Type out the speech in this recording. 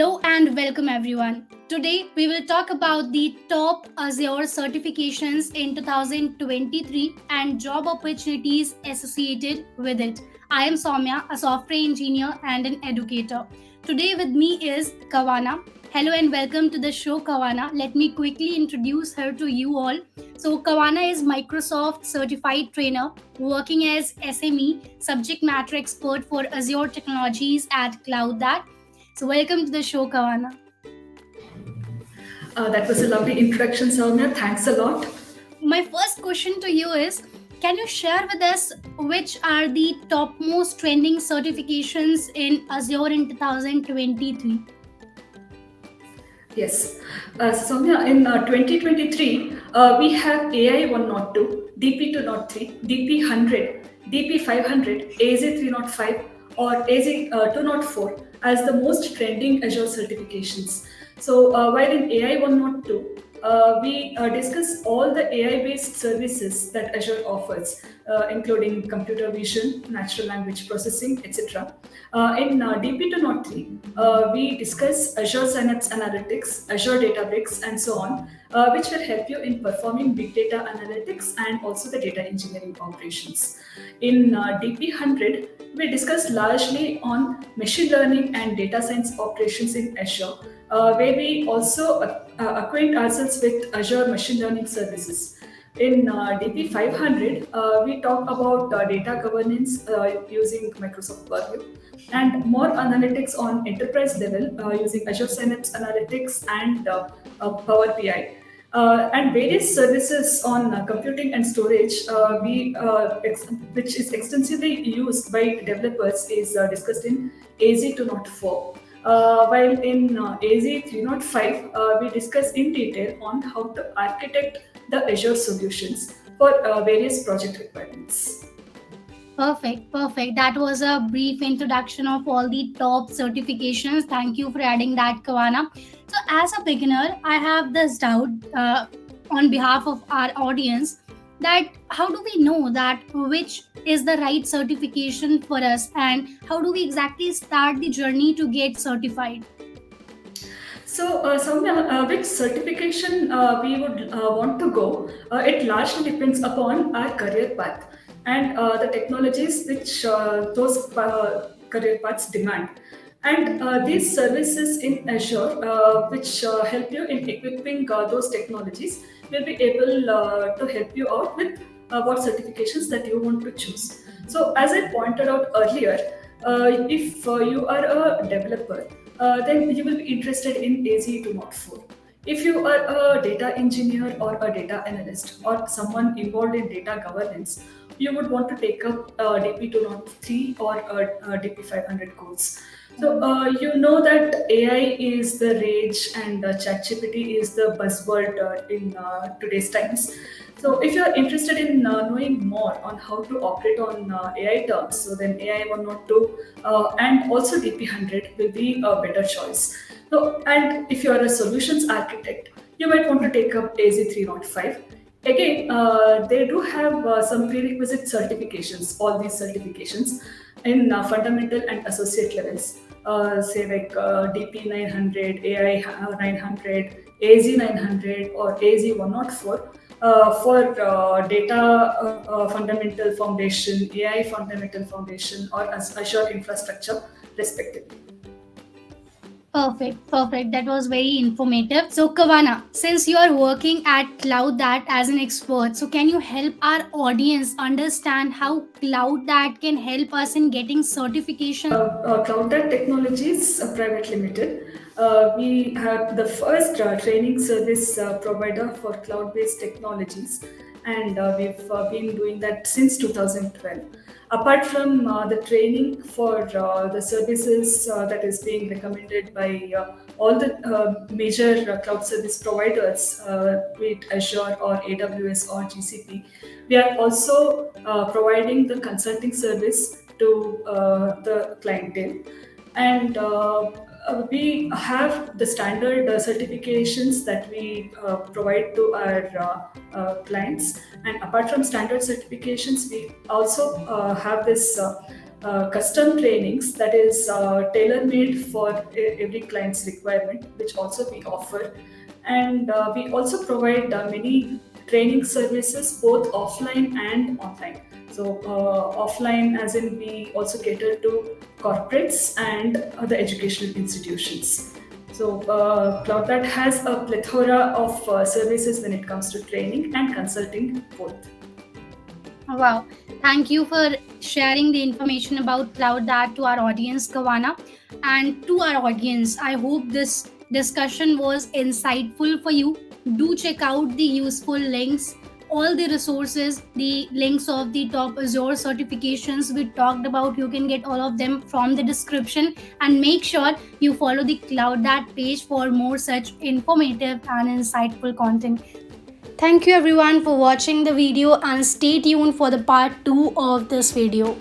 Hello and welcome everyone. Today we will talk about the top Azure certifications in 2023 and job opportunities associated with it. I am Soumya, a software engineer and an educator. Today with me is Kawana. Hello and welcome to the show, Kawana. Let me quickly introduce her to you all. So, Kawana is Microsoft certified trainer working as SME, subject matter expert for Azure technologies at CloudThat. So, welcome to the show, Kawana. That was a lovely introduction, Soumya. Thanks a lot. My first question to you is, can you share with us which are the topmost trending certifications in Azure in 2023? Yes. Soumya, in 2023, we have AI 102, DP 203, DP 100, DP 500, AZ 305, or AZ 204 as the most trending Azure certifications. So, while in AI 102, we discuss all the AI-based services that Azure offers, including computer vision, natural language processing, etc. In DP203, we discuss Azure Synapse Analytics, Azure Databricks, and so on, which will help you in performing big data analytics and also the data engineering operations. In DP100, we discuss largely on machine learning and data science operations in Azure, where we also acquaint ourselves with Azure machine learning services. In DP500, we talk about data governance using Microsoft Purview and more analytics on enterprise level using Azure Synapse Analytics and Power BI. And various services on computing and storage, which is extensively used by developers, is discussed in AZ204. While in AZ305, we discuss in detail on how to architect the Azure solutions for various project requirements. Perfect. That was a brief introduction of all the top certifications. Thank you for adding that, Kawana. So, as a beginner, I have this doubt on behalf of our audience that how do we know that which is the right certification for us and how do we exactly start the journey to get certified? So, Soumya, which certification we would want to go, it largely depends upon our career path and the technologies which those career paths demand. And these services in Azure, which help you in equipping those technologies, will be able to help you out with what certifications that you want to choose. So, as I pointed out earlier, if you are a developer, then you will be interested in AZ204. If you are a data engineer or a data analyst or someone involved in data governance, you would want to take up DP203 or DP500 course. So you know that AI is the rage and ChatGPT is the buzzword in today's times. So if you're interested in knowing more on how to operate on AI terms, so then AI 102 and also DP100 will be a better choice. So, and if you are a solutions architect, you might want to take up AZ305. Again, they do have some prerequisite certifications, all these certifications in fundamental and associate levels. Say like DP 900, AI 900, AZ 900, or AZ 104 for data fundamental foundation, AI fundamental foundation, or Azure infrastructure, respectively. Perfect. That was very informative. So, Kawana, since you are working at CloudThat as an expert, so can you help our audience understand how CloudThat can help us in getting certification? CloudTech Technologies Private Limited. We have the first training service provider for cloud-based technologies, and we've been doing that since 2012. Apart from the training for the services that is being recommended by all the major cloud service providers, be it Azure or AWS or GCP, we are also providing the consulting service to the clientele. And we have the standard certifications that we provide to our clients. And apart from standard certifications, we also have this custom trainings that is tailor made for every client's requirement, which also we offer. And we also provide many training services both offline and online. So, offline, as in we also cater to corporates and the educational institutions. So, CloudBat has a plethora of services when it comes to training and consulting both. Wow. Thank you for sharing the information about Cloud That to our audience, Kawana. And to our audience, I hope this discussion was insightful for you. Do check out the useful links, all the resources, the links of the top Azure certifications we talked about. You can get all of them from the description, and make sure you follow the Cloud That page for more such informative and insightful content. Thank you everyone for watching the video, and stay tuned for the part 2 of this video.